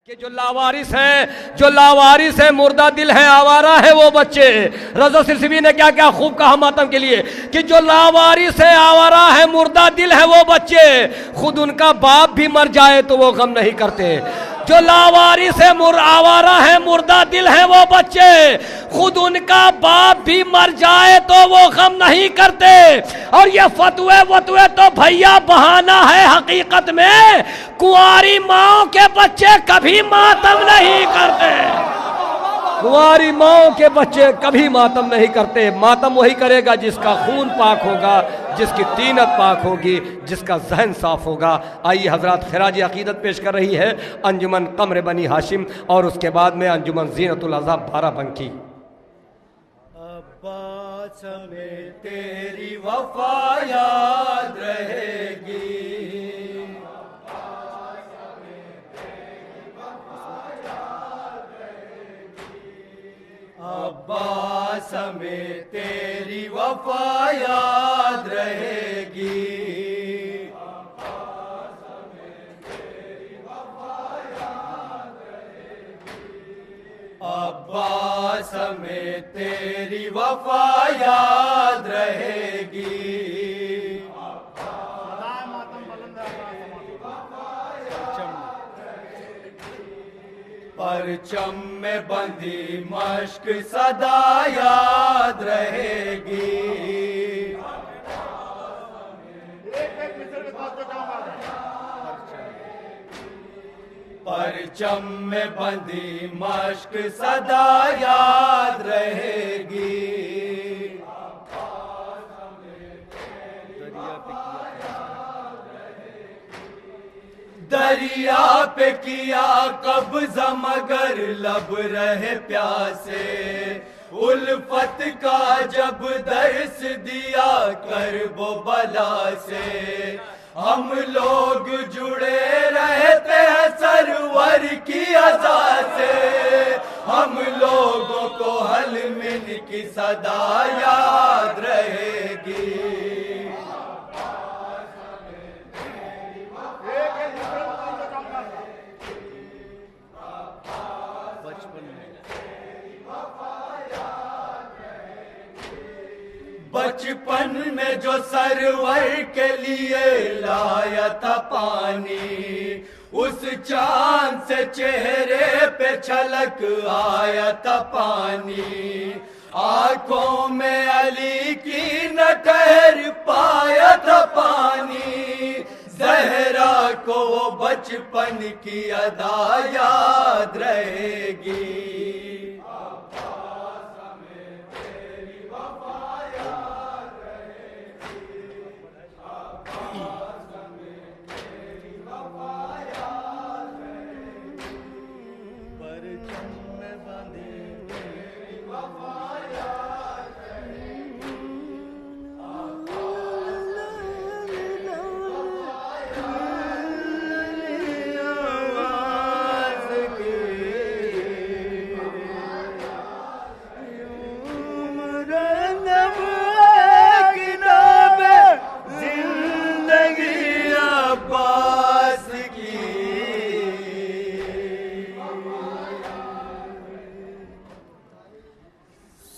कि जो लावारिस है मुर्दा दिल है आवारा है वो बच्चे। रज़ा सिरसिवी ने क्या क्या खूब कहा मातम के लिए कि जो लावारिस है आवारा है मुर्दा दिल है वो बच्चे, खुद उनका बाप भी मर जाए तो वो गम नहीं करते। जो लावारिस है आवारा है मुर्दा दिल है वो बच्चे, खुद उनका बाप भी मर जाए तो वो गम नहीं करते। और ये फतवे तो भैया बहाना है, हकीकत में कुंवारी माओ के बच्चे कभी मातम नहीं करते। कुंवारी माओ के बच्चे कभी मातम नहीं करते। मातम वही करेगा जिसका खून पाक होगा, जिसकी तीनत पाक होगी, जिसका जहन साफ होगा। आइए हजरात, खिराज अकीदत पेश कर रही है अंजुमन कमर बनी हाशिम और उसके बाद में अंजुमन ज़ीनतुल अज़ाब बाराबंकी। अब्बास में तेरी वफा याद रहेगी, अब्बास में तेरी वफा याद रहेगी, अब्बास में तेरी वफा याद रहेगी। परचम में बंधी मश्क सदा याद रहेगी, परचम में बंधी मश्क सदा याद रहेगी। दरिया पे किया कब्जा मगर लब रहे प्यासे, उल्फत का जब दर्स दिया करबो बला से, हम लोग जुड़े रहते हैं सरवर की अज़ा से, हम लोगों को हल मिल की सदा याद रहेगी। बचपन में जो सरवर के लिए लाया था पानी, उस चांद से चेहरे पे छलक आया था पानी, आंखों में अली की न ठहर पाया था पानी, ज़हरा को वो बचपन की अदा याद रहेगी।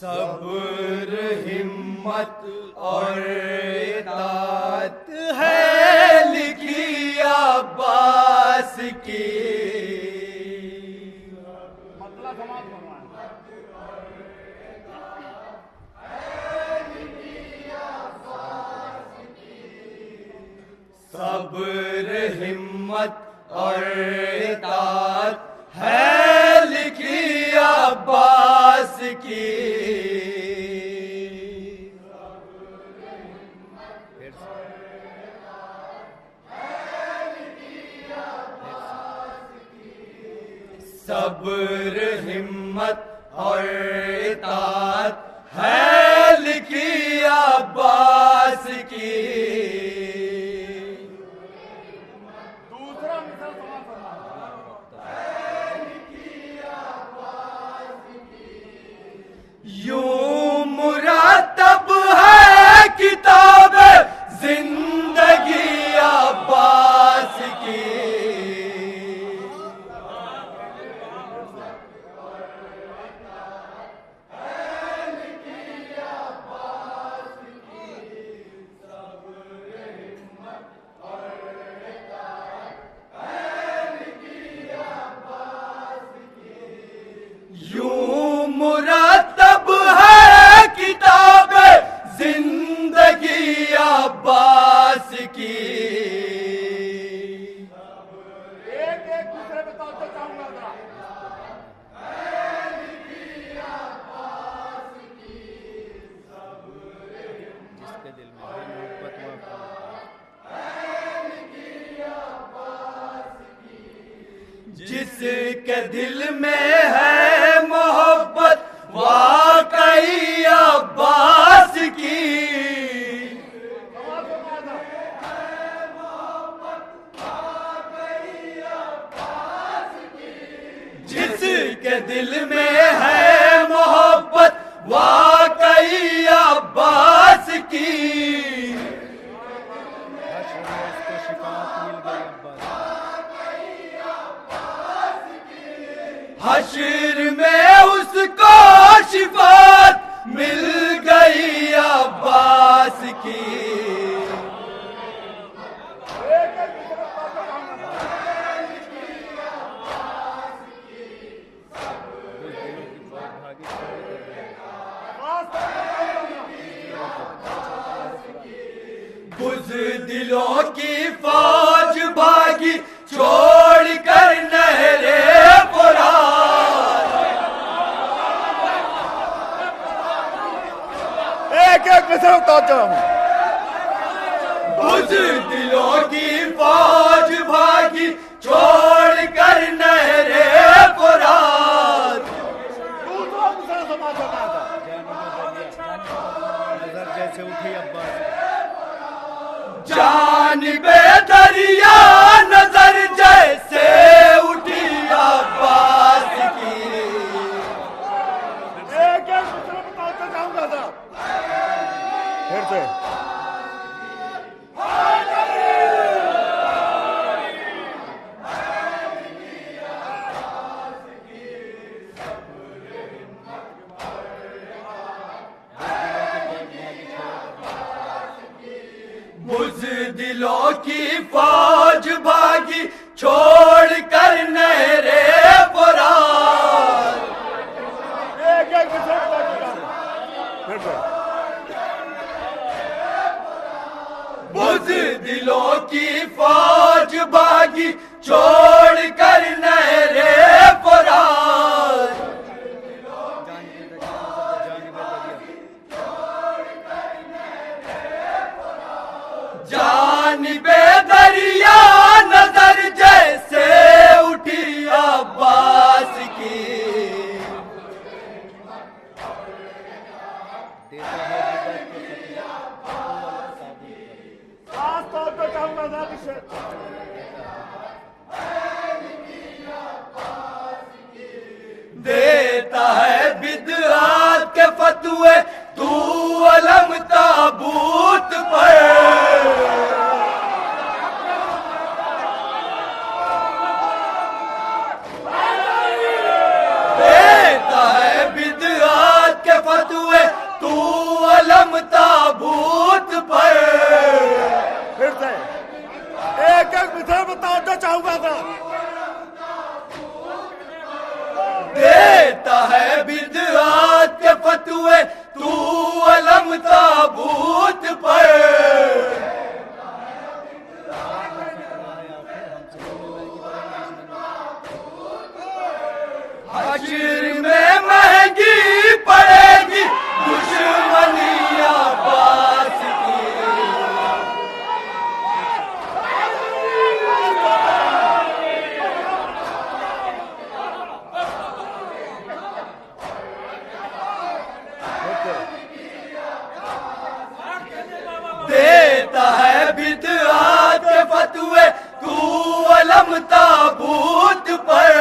सब्र हिम्मत और इताअत है लिखी अब्बास की, सब्र हिम्मत और इताअत है लिखी अब्बास की। सब्र हिम्मत और इताअत है लिखी अब्बास की। दूसरा मिसाल यूं मुरतब है किताब जिंदगी अब्बास की, जिसके दिल में है मोहब्बत वाकई अब्बास की, जिसके दिल में है मोहब्बत वाकई अब्बास की, हश्र में उसको शिफात मिल गई अब्बास की। बुज़दिलों की फौज भागी छोड़ कर नहरे फुरात, एक एक मिसर उतारता हूं। बुज़दिलों की फौज भागी छोड़ कर नहरे फुरात, दूसरा मिसर समाज होता था नजर जैसे उठी अब्बास, जानिबे दरिया नजर जैसे उठी अब्बास की। एक एक मिसर बताता जाऊंगा था फिर से। बुज़दिलों की फौज भागी छोड़ कर नहरे फुरात, एक एक मिसर बताता फिर से। बुज़दिलों की फौज भागी छोड़ कर नहरे फुरात, जानिबे दरिया नजर जैसे उठी अब्बास की। खास तौर पे चाहूंगा था कि देता है बिदअत के फतवे तू अलम ताबूत पर, देता है बिदअत के फतवे तू अलम ताबूत पर, फिर से एक एक मिसर बताता चाहूंगा था। देता है बिदअत के फतवे तू अलम ताबूत पर, हश्र में महंगी पड़ेगी दुश्मनी अब्बास की। देता है बिदअत के फतवे तू अलम ताबूत पर,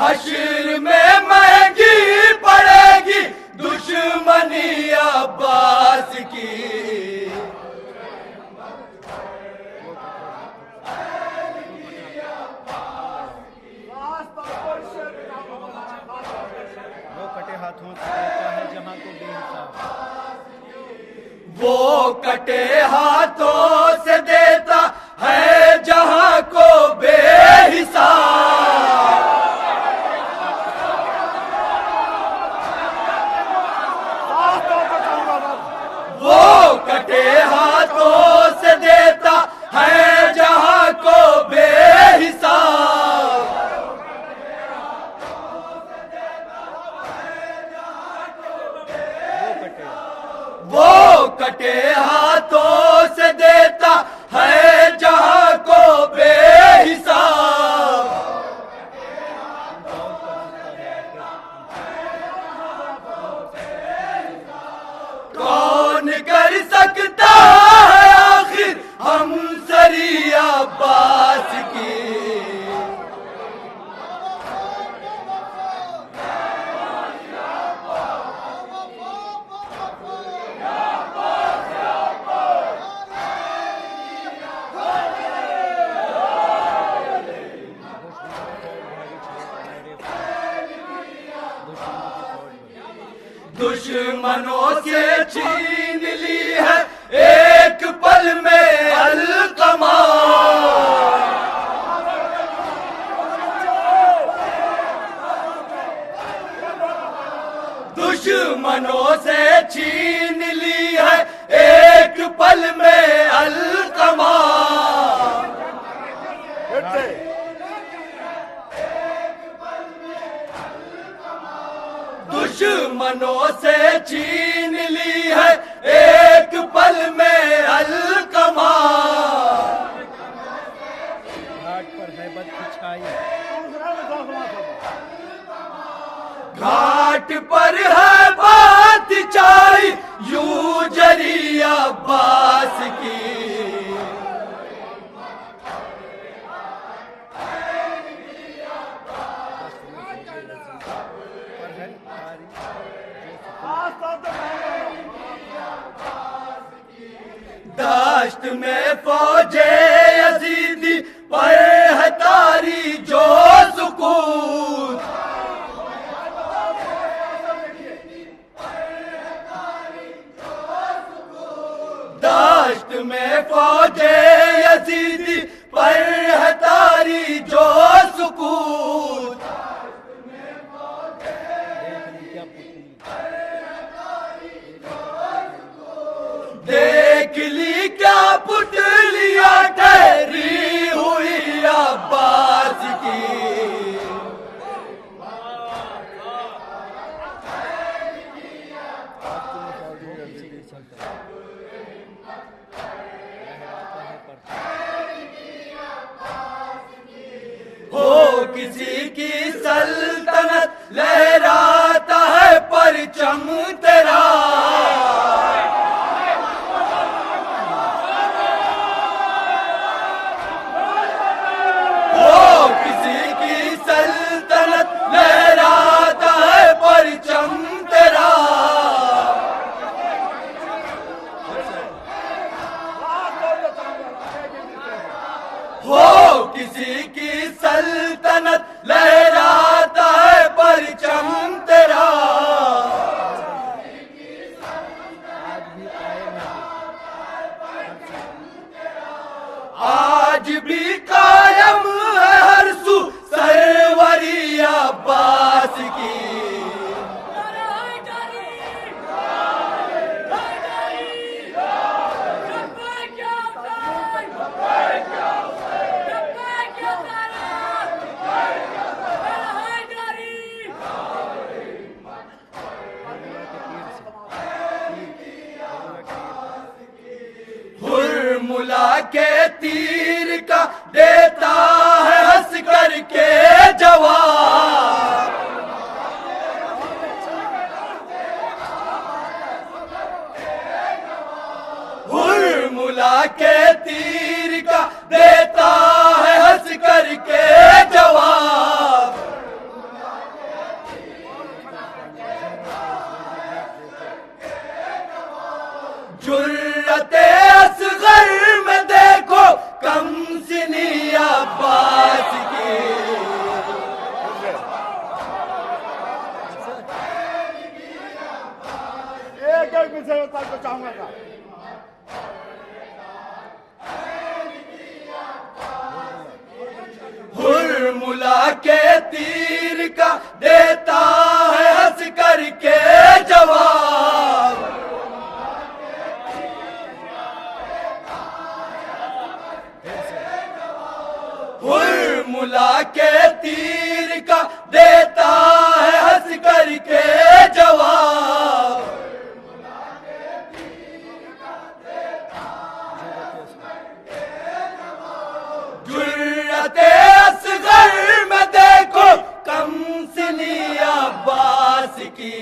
हश्र में महंगी पड़ेगी दुश्मनी अब्बास की। वो कटे हाथों से देता है जहां को बेहिसाब। वो कटे हाथों से देता है जहां को बेहिसाब। वो कटे हाथों से देता है जहां को बेहिसाब। वो कटे हाथों से देता है जहां को बेहिसाब। कौन कर सकता है आखिर हम सरी अब्बास की। दुश्मनों से छीन ली है एक पल में अलकमा। दुश्मनों से छीन ली है एक पल में अलकमा। दुश्मनों से छीन ली है एक पल में अलकमा। घाट पर हैबत की छाई। घाट पर है बात छाई यूं जरी अब्बास की। दश्त में फौजे यजीदी पर है तारी जो सुकून। दश्त में फौजे यजीदी पर है तारी जो सुकून। देख ली क्या पुतलियां ठहरी हुई अब्बास की। हो किसी की सल्तनत लहराता है परचम तेरा। लहराता है परचम तेरा। हो किसी की सल्तनत लहराता है परचम तेरा। आज भी कायम है हर सू सरवरी अब्बास की। हुर्मुला के तीर का देता के तीर का देता है हंस करके जवाब। मुला के तीर का देता है हंस करके जवाब। जुर्रते असगर में देखो कमसिनी अब्बास की।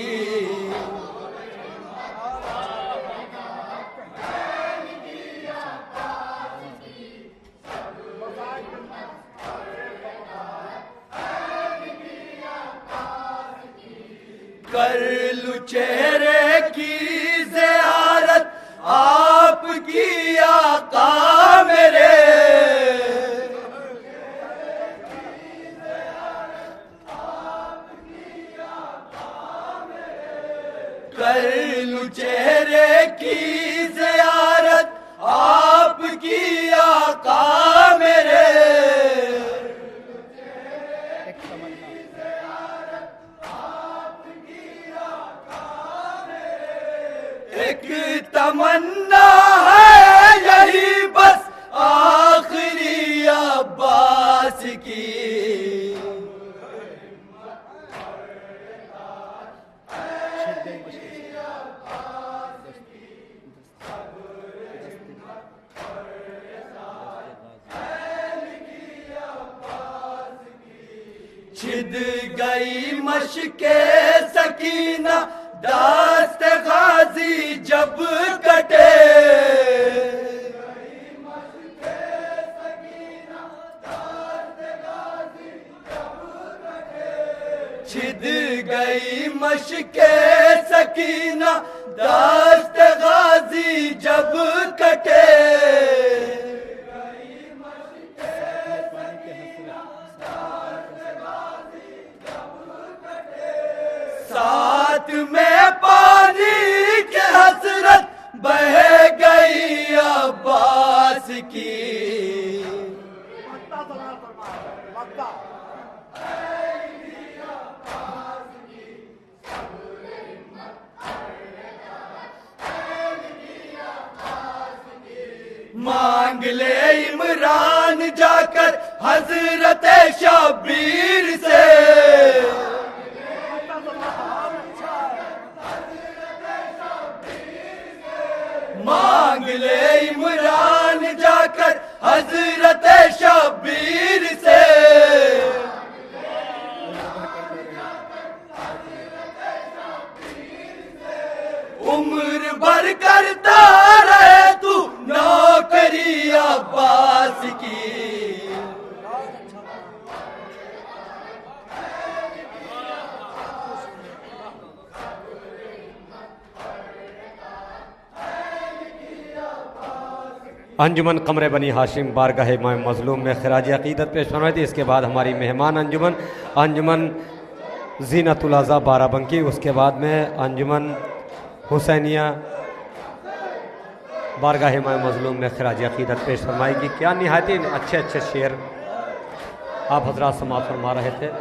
कर लूं चेहरे की ज़ियारत आपकी आका मेरे। कर लूं चेहरे की ज़ियारत आपकी आका मेरे। एक तमन्ना है यही बस आखिरी अब्बास की। छिद गई मशके सकीना दास्त गाजी जब कटे। छिद गई मशके सकीना दास्त गाजी जब कटे। साथ में पानी की हसरत बह गई अब्बास की। मांग ले इमरान जाकर हजरत शब्बीर से। मांग ले इमरान जाकर हजरत शब्बीर से। उम्र भर करता रहे तू नौकरी अब्बास की। अंजुमन कमरे बनी हाशिम बारगाह इमाम मज़लूम में खिराज अक़ीदत पेश फरमाई थी। इसके बाद हमारी मेहमान अंजुमन ज़ीनतुल अज़ा बाराबंकी, उसके बाद में अंजुमन हुसैनिया बारगाह इमाम मज़लूम में खिराज अक़ीदत पेश फरमाएगी। क्या निहायत अच्छे अच्छे शेर आप हज़रात समाअत फरमा रहे थे।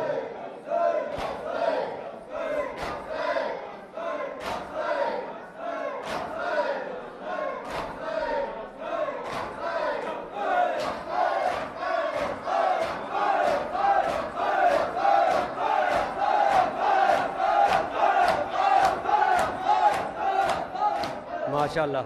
माशाअल्लाह।